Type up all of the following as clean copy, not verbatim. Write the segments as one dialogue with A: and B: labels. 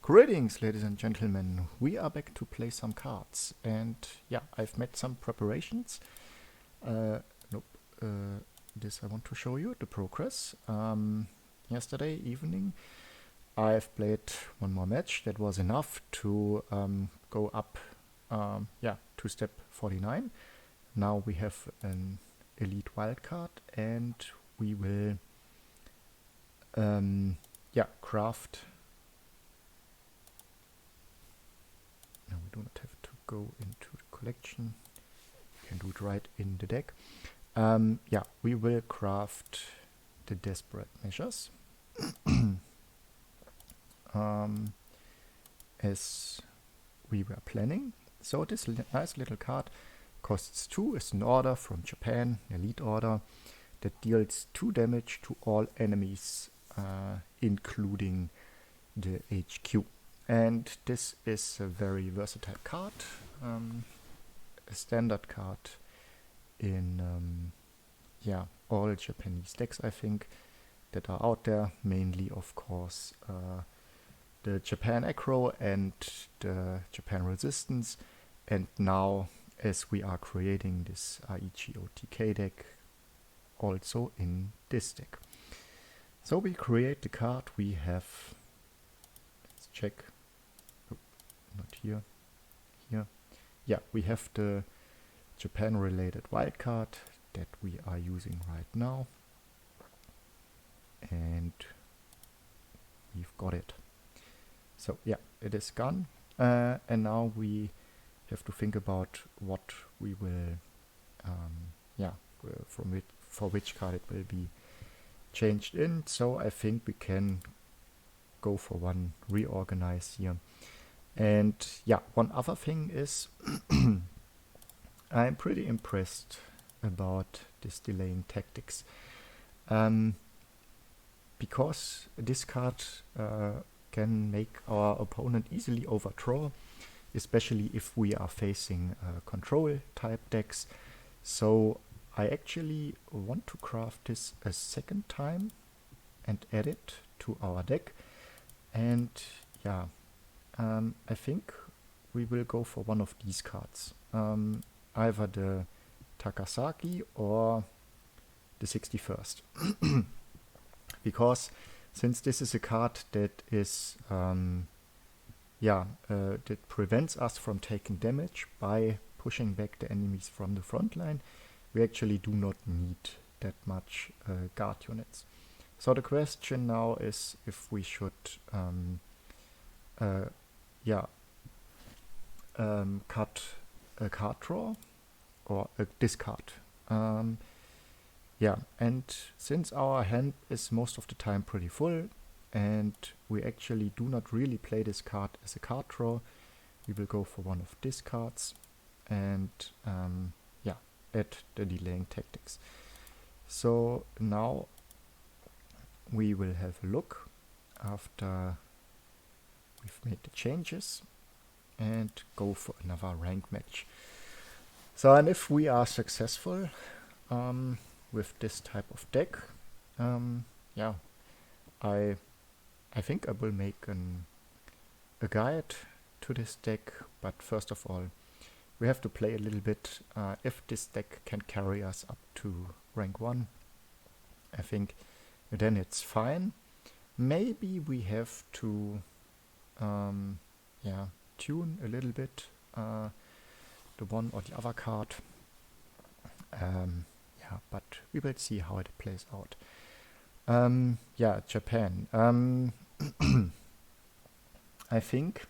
A: Greetings, ladies and gentlemen. We are back to play some cards, and yeah, I've made some preparations. Nope. This I want to show you the progress. Yesterday evening, I've played one more match. That was enough to go up, to step 49. Now we have an elite wildcard, and we will, craft. Now we do not have to go into the collection. We can do it right in the deck. We will craft the desperate measures. As we were planning. So this nice little card costs 2, is an order from Japan, elite order, that deals 2 damage to all enemies, including the HQ. And this is a very versatile card, a standard card in all Japanese decks, I think, that are out there. Mainly, of course, the Japan Aggro and the Japan Resistance. And now, as we are creating this AICHI OTK deck, also in this deck. So we create the card. We have, let's check. Not here. Here. Yeah, we have the Japan related wildcard that we are using right now. And we've got it. So yeah, it is gone. And now we have to think about what we will, for which card it will be changed in. So I think we can go for one reorganize here. And yeah, one other thing is I'm pretty impressed about this delaying tactics. Because this card can make our opponent easily overdraw, especially if we are facing control type decks. So I actually want to craft this a second time and add it to our deck. And yeah, I think we will go for one of these cards. Either the Takasaki or the 61st. Because since this is a card that is that prevents us from taking damage by pushing back the enemies from the front line, we actually do not need that much guard units. So the question now is if we should cut a card draw or a discard. And since our hand is most of the time pretty full and we actually do not really play this card as a card draw, we will go for one of these cards and add the delaying tactics. So now we will have a look after we've made the changes and go for another rank match. So, and if we are successful with this type of deck, I think I will make a guide to this deck, but first of all we have to play a little bit if this deck can carry us up to rank 1. I think then it's fine. Maybe we have to tune a little bit the one or the other card. But we will see how it plays out. Japan. I think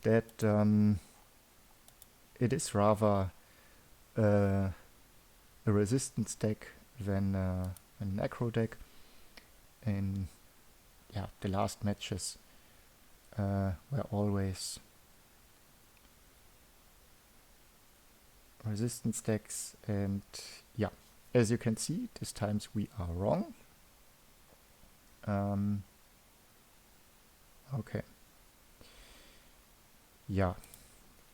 A: that it is rather a resistance deck than an aggro deck. And the last matches were always resistance decks, and as you can see, this times we are wrong.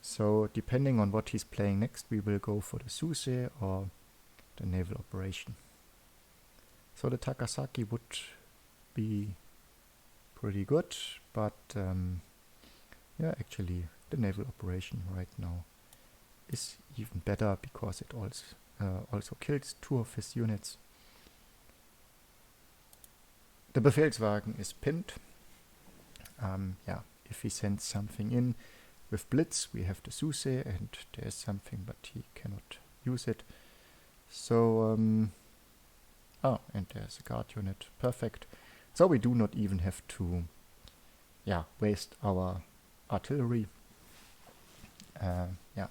A: So depending on what he's playing next, we will go for the Suse or the naval operation. So the Takasaki would be pretty good, but yeah, actually the naval operation right now is even better because it also kills 2 of his units. The Befehlswagen is pinned. Yeah, if he sends something in with Blitz, we have the Suse, and there's something, but he cannot use it. So, oh, and there's a guard unit. Perfect. So we do not even have to, yeah, waste our artillery. Yeah.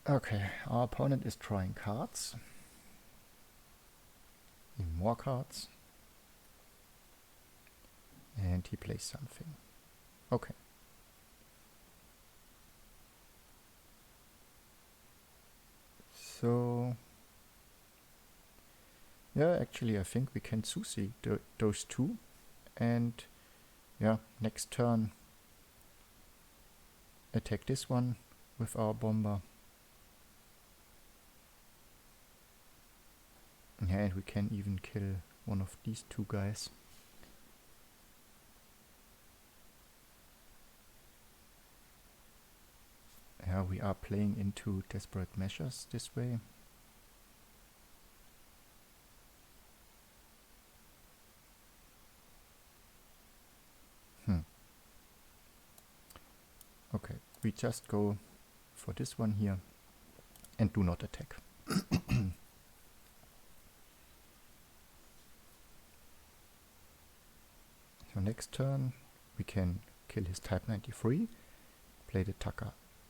A: Okay, our opponent is trying cards. Even more cards. And he plays something. Okay. So, yeah, actually I think we can sushi those 2. And yeah, next turn attack this one with our bomber. Yeah, and we can even kill one of these 2 guys. Yeah, we are playing into desperate measures this way. Okay, we just go for this one here and do not attack. So next turn we can kill his Type 93, play the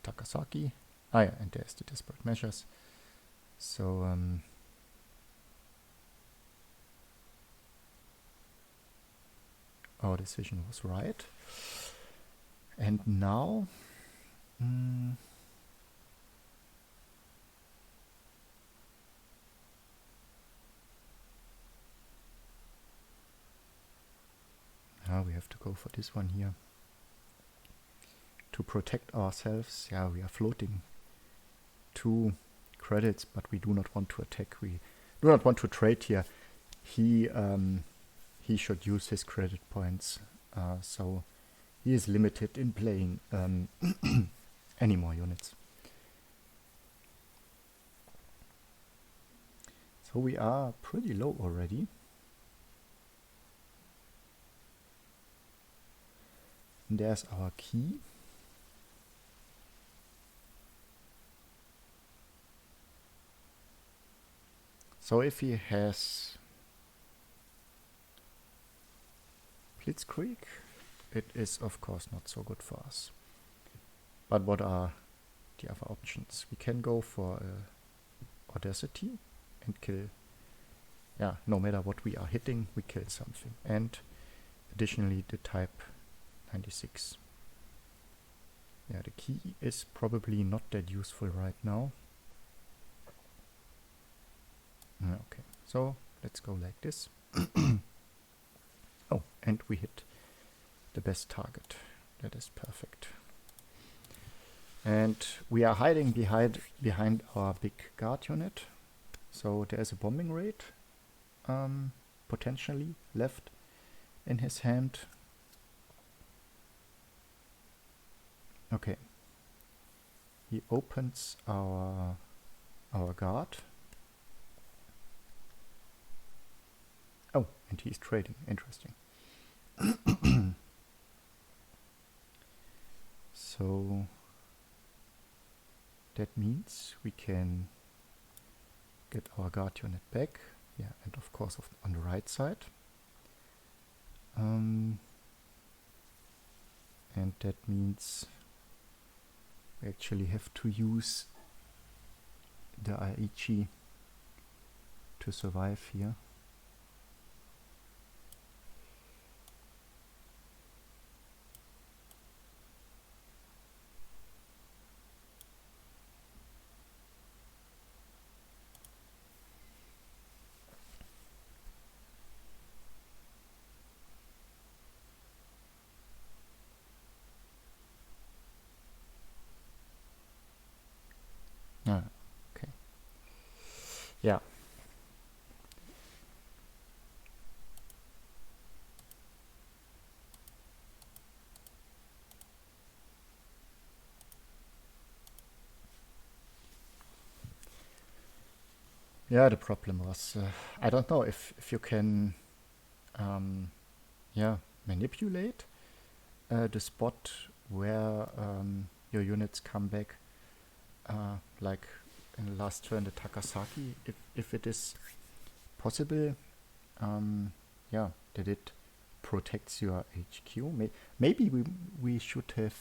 A: Takasaki. Ah yeah, and there's the desperate measures. So our decision was right. And now we have to go for this one here. To protect ourselves, yeah, we are floating 2 credits, but we do not want to attack. We do not want to trade here. He should use his credit points, so he is limited in playing any more units. So we are pretty low already. And there's our key. So if he has Blitzkrieg, it is of course not so good for us. But what are the other options? We can go for Audacity and kill, yeah, no matter what we are hitting, we kill something. And additionally the Type 96. Yeah, the key is probably not that useful right now. Okay, so let's go like this. Oh, and we hit the best target. That is perfect. And we are hiding behind our big guard unit. So there's a bombing raid potentially left in his hand. Okay. He opens our guard. Oh, and he's trading. Interesting. So that means we can get our guard unit back. Yeah, and of course on the right side. And that means we actually have to use the AICHI to survive here. Okay. Yeah. Yeah, the problem was, I don't know if you can, um, yeah, manipulate the spot where your units come back, like in the last turn, the Takasaki, if it is possible, yeah, that it protects your HQ. Maybe we should have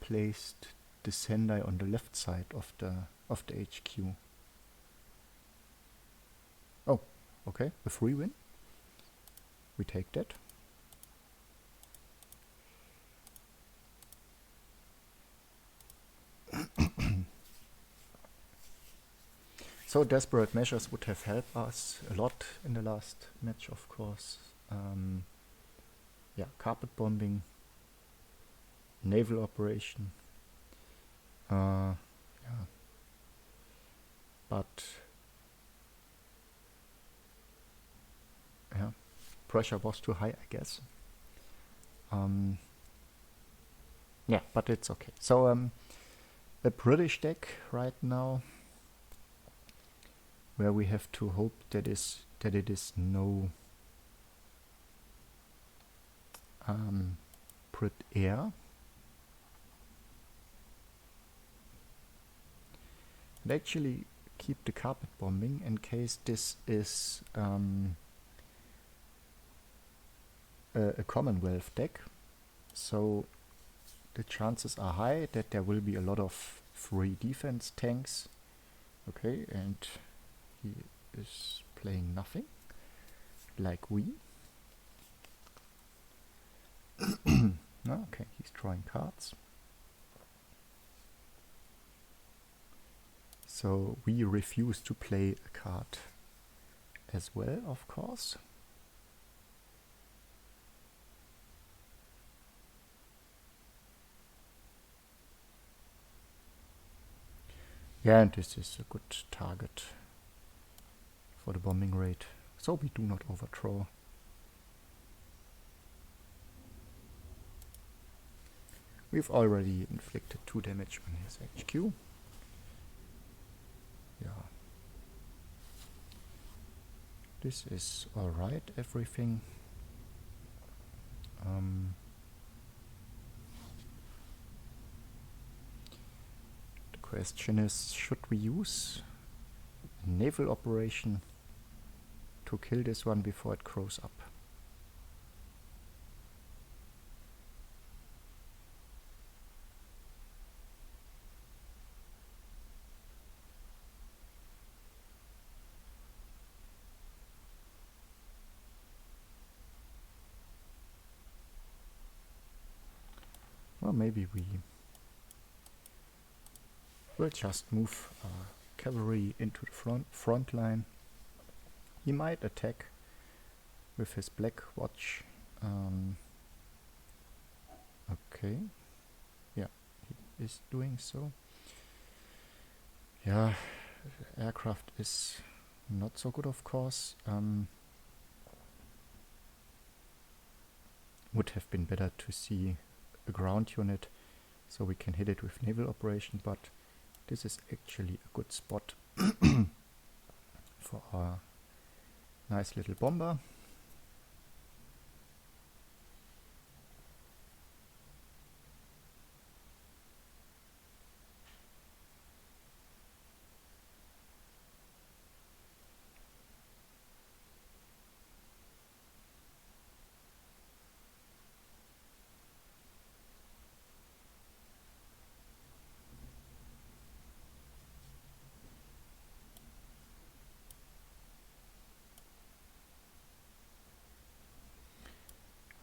A: placed the Sendai on the left side of the HQ. Oh, okay, a free win. We take that. So desperate measures would have helped us a lot in the last match, of course. Yeah, carpet bombing, naval operation. Yeah, but yeah, pressure was too high, I guess. Yeah, but it's okay. So a British deck right now, where we have to hope that it is no Brit Air. And actually keep the carpet bombing in case this is a Commonwealth deck. So the chances are high that there will be a lot of free defense tanks. Okay, and he is playing nothing, like we. Okay, he's drawing cards. So we refuse to play a card as well, of course. Yeah, and this is a good target for the bombing rate. So we do not overdraw. We've already inflicted 2 damage on his HQ. Yeah. This is alright, everything. The question is, should we use a naval operation to kill this one before it grows up? Well, maybe we will just move cavalry into the front line. He might attack with his Black Watch. Okay. Yeah, he is doing so. Yeah, aircraft is not so good, of course. Would have been better to see a ground unit so we can hit it with naval operation, but this is actually a good spot for our nice little bomber.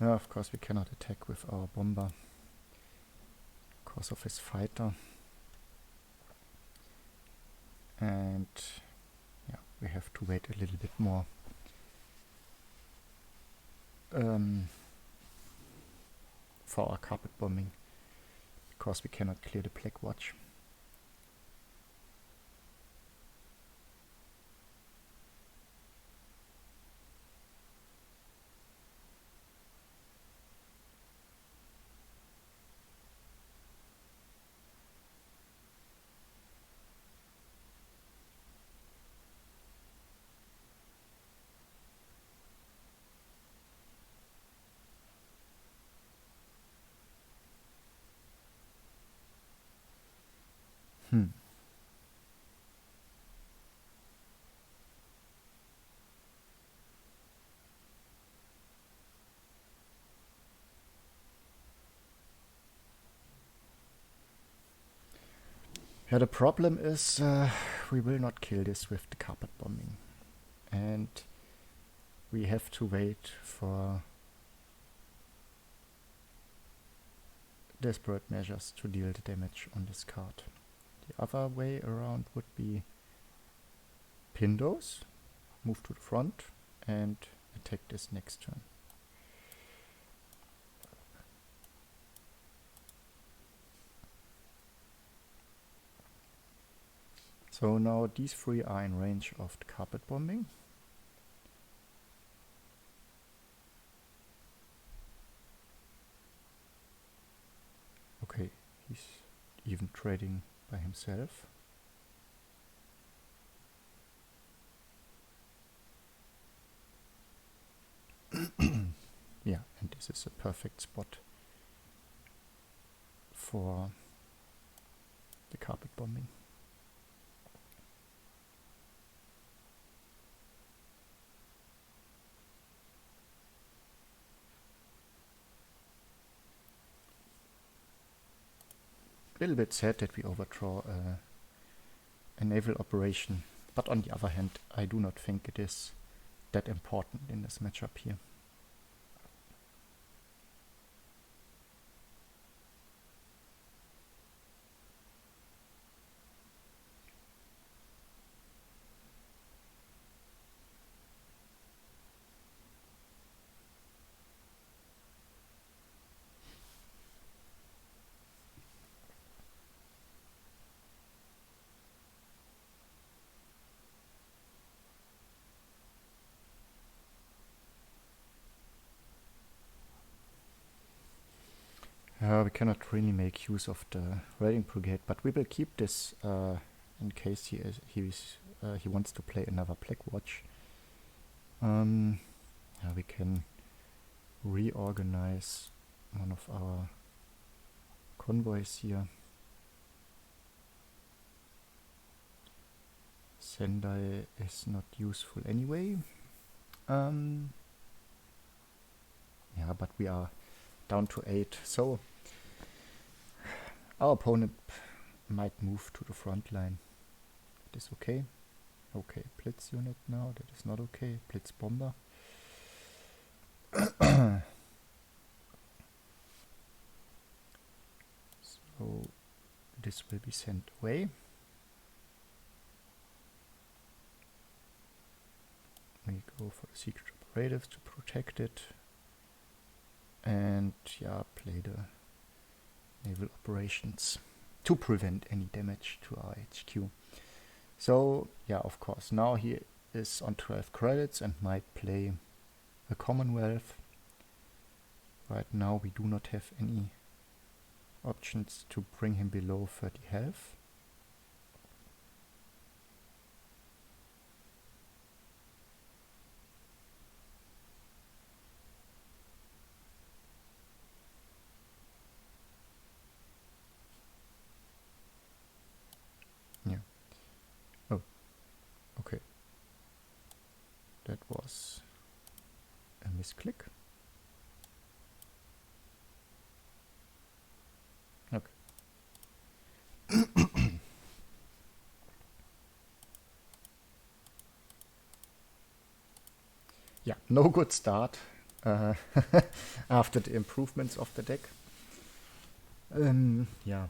A: Of course we cannot attack with our bomber because of his fighter. And yeah, we have to wait a little bit more. For our carpet bombing, because we cannot clear the Black Watch. Hmm. Yeah, the problem is we will not kill this with the carpet bombing. And we have to wait for desperate measures to deal the damage on this card. The other way around would be pin those, move to the front, and attack this next turn. So now these three are in range of the carpet bombing. Okay, he's even trading by himself. Yeah, and this is a perfect spot for the carpet bombing. A little bit sad that we overdraw a naval operation, but on the other hand, I do not think it is that important in this matchup here. We cannot really make use of the raiding brigade, but we will keep this in case he wants to play another Black Watch. Yeah, we can reorganize one of our convoys here. Sendai is not useful anyway. Yeah, but we are down to 8, so our opponent might move to the front line. That is okay. Okay, Blitz unit now, that is not okay. Blitz bomber. So this will be sent away. We go for the secret operatives to protect it. And yeah, play the naval operations to prevent any damage to our HQ. So yeah, of course, now he is on 12 credits and might play a Commonwealth. Right now we do not have any options to bring him below 30 health. Yeah. Oh, okay. That was a misclick. Okay. Yeah, no good start after the improvements of the deck. Yeah.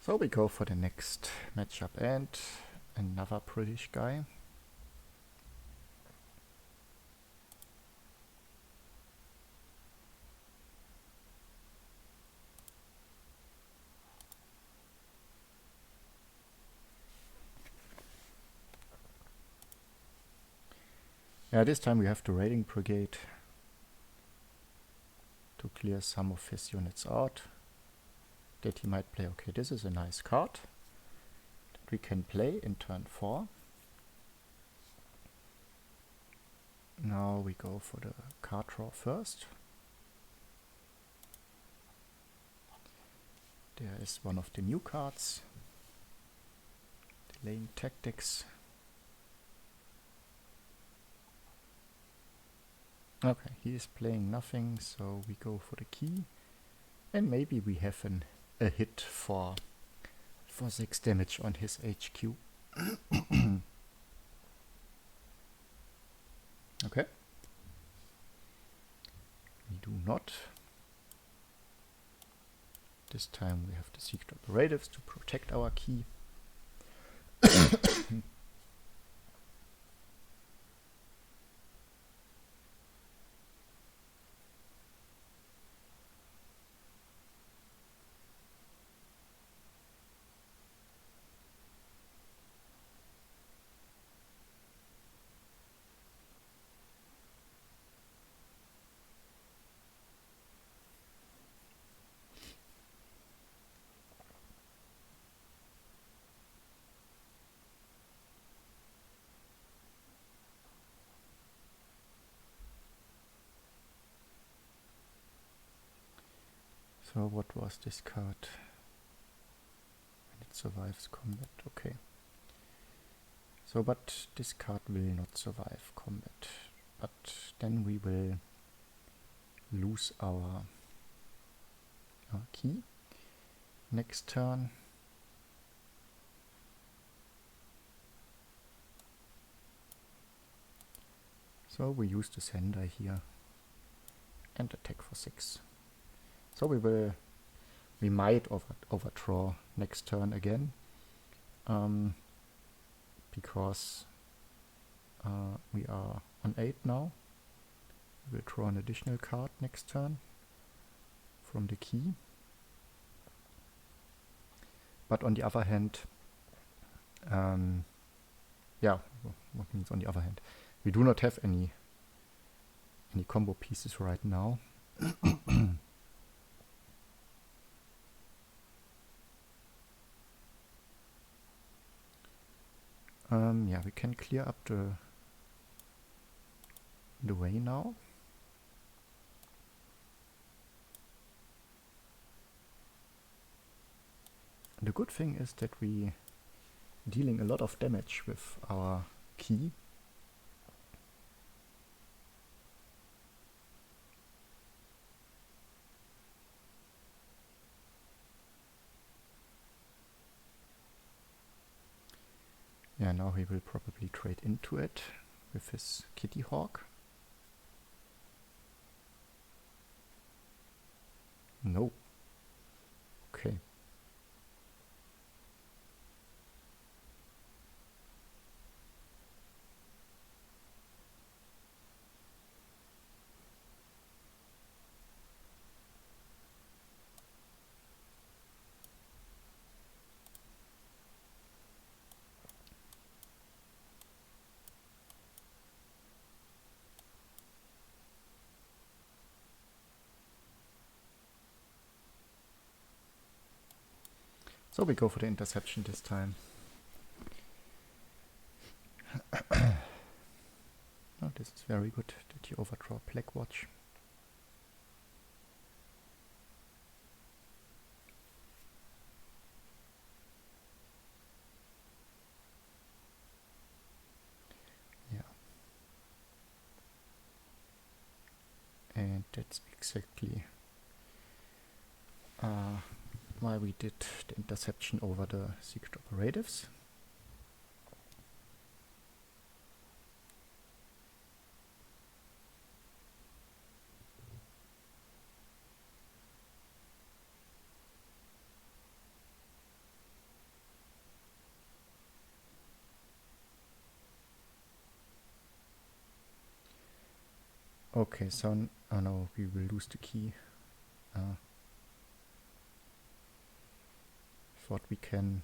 A: So we go for the next matchup and another British guy. This time we have the raiding brigade to clear some of his units out that he might play. Okay, this is a nice card that we can play in turn 4. Now we go for the card draw first. There is one of the new cards, Delaying Tactics. Okay, he is playing nothing, so we go for the key. And maybe we have a hit for 6 damage on his HQ. Okay. We do not. This time we have the secret operatives to protect our key. So what was this card? When it survives combat, okay. So but this card will not survive combat. But then we will lose our key. Next turn. So we use the sender here and attack for 6. So we might overdraw next turn again, because we are on 8 now. We'll draw an additional card next turn from the key. But on the other hand, yeah, what means on the other hand? We do not have any combo pieces right now. Yeah, we can clear up the way now. The good thing is that we dealing a lot of damage with our key. Yeah, now he will probably trade into it with his Kitty Hawk. No. Okay. So we go for the interception this time. Oh, this is very good that you overdraw Black Watch. Yeah. And that's exactly why we did the interception over the secret operatives. Okay, so oh no, we will lose the key. Thought we can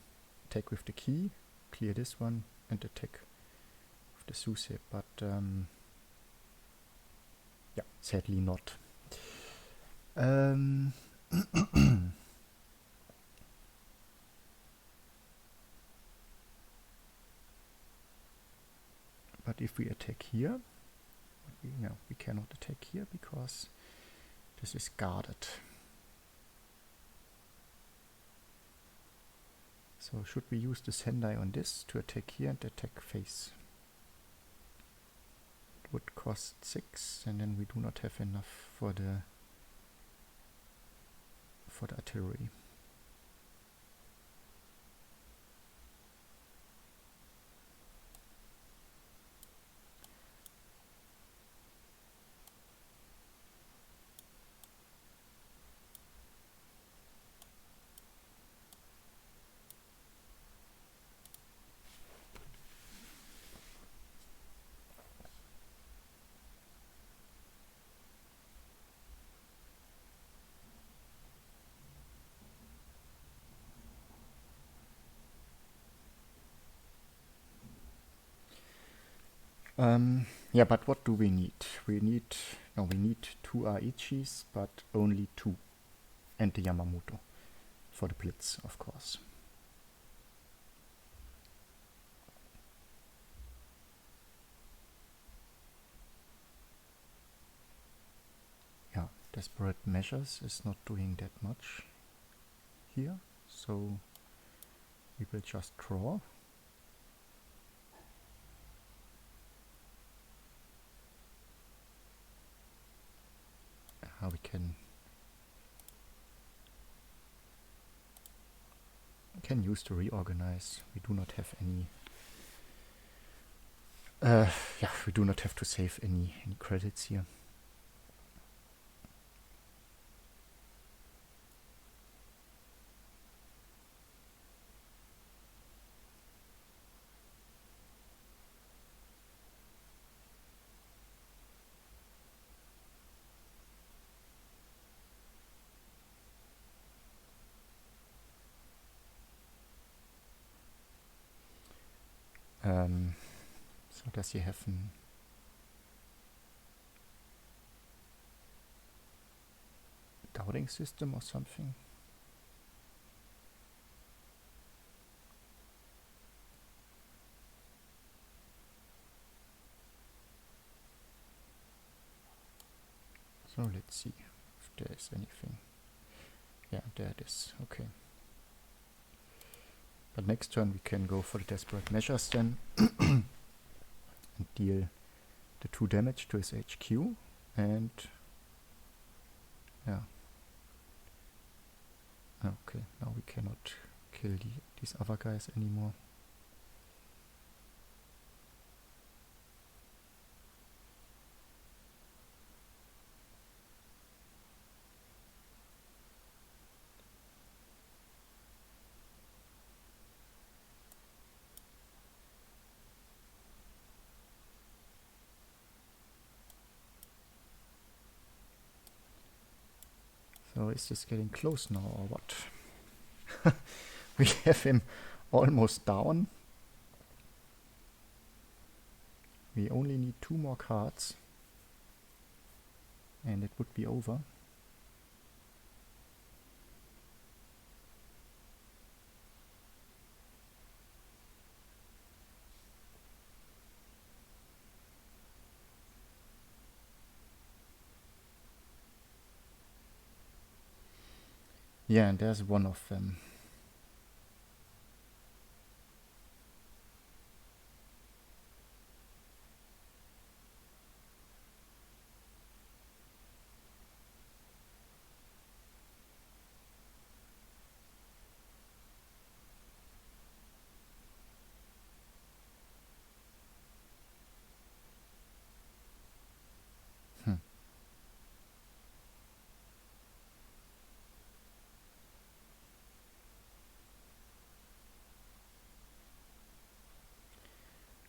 A: attack with the key, clear this one, and attack with the Suse, but Yeah, sadly not. But if we attack here, we cannot attack here because this is guarded. So should we use the Sendai on this to attack here and attack face? It would cost 6, and then we do not have enough for the artillery. Yeah, but what do we need? We need 2 Aichis, but only 2. And the Yamamoto for the Blitz, of course. Yeah, Desperate Measures is not doing that much here, so we will just draw. We can use to reorganize. We do not have any. We do not have to save any credits here. So does he have an doubting system or something? So let's see if there is anything. Yeah, there it is. Okay. But next turn we can go for the Desperate Measures then and deal the 2 damage to his HQ, and yeah. Okay, now we cannot kill these other guys anymore. So is this getting close now or what? We have him almost down. We only need 2 more cards and it would be over. Yeah, and there's one of them.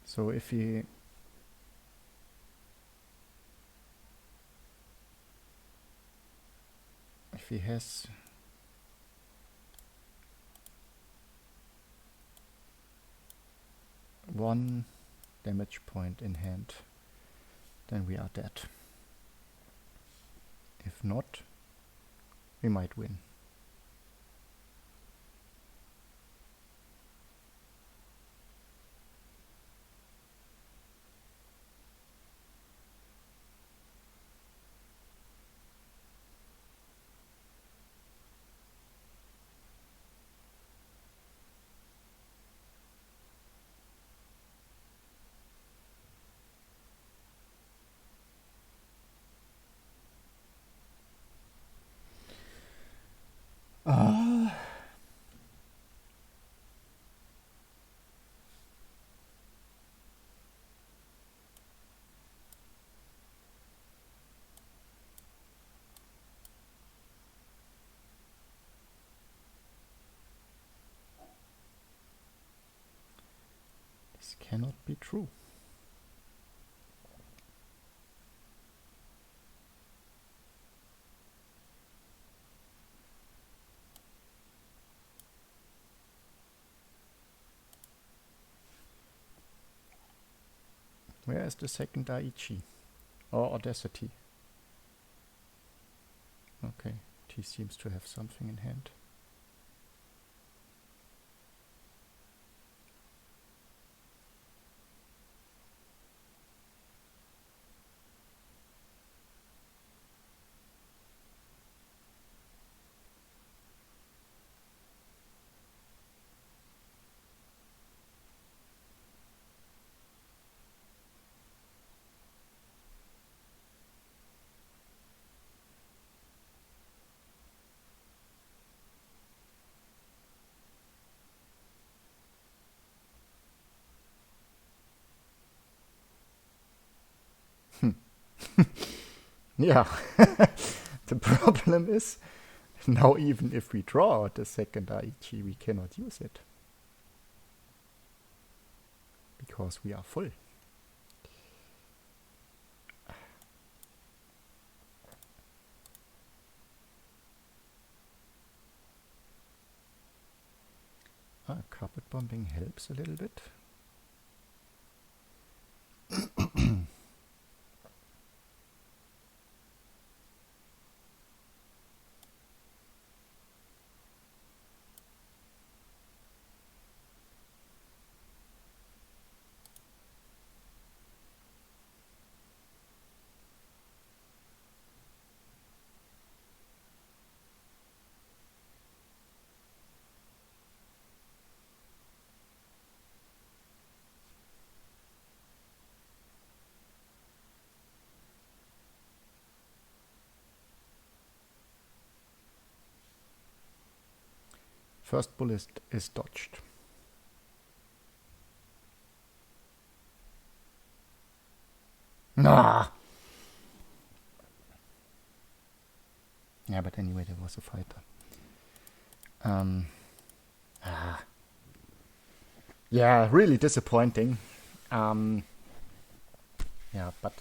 A: So if he has one damage point in hand, then we are dead. If not, we might win. This cannot be true. Where is the second AICHI? Or Audacity? Okay, T seems to have something in hand. Yeah, the problem is, now even if we draw the second AICHI, we cannot use it. Because we are full. Carpet bombing helps a little bit. First bullet is dodged. Ah! Yeah, but anyway, there was a fighter. Yeah, really disappointing. Yeah, but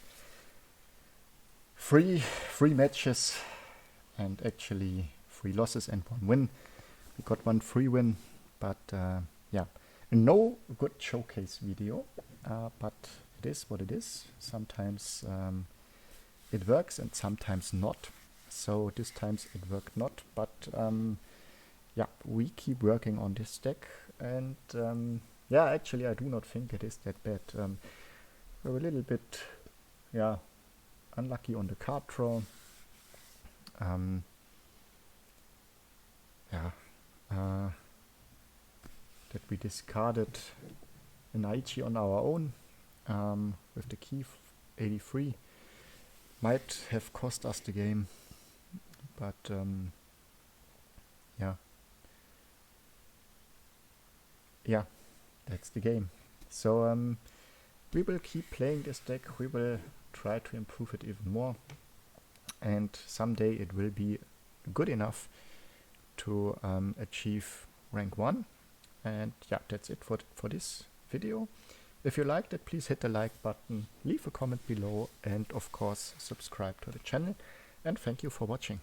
A: three matches and actually 3 losses and 1 win. We got 1 free win, but yeah, no good showcase video, but it is what it is. Sometimes it works and sometimes not. So this time it worked not, but yeah, we keep working on this deck, and yeah, actually I do not think it is that bad. We're a little bit, yeah, unlucky on the card draw. Yeah, that we discarded an AICHI on our own with the key 83 might have cost us the game, but yeah, that's the game. So we will keep playing this deck. We will try to improve it even more, and someday it will be good enough to achieve rank 1. And yeah, that's it for this video. If you liked it, please hit the like button, leave a comment below, and of course subscribe to the channel, and thank you for watching.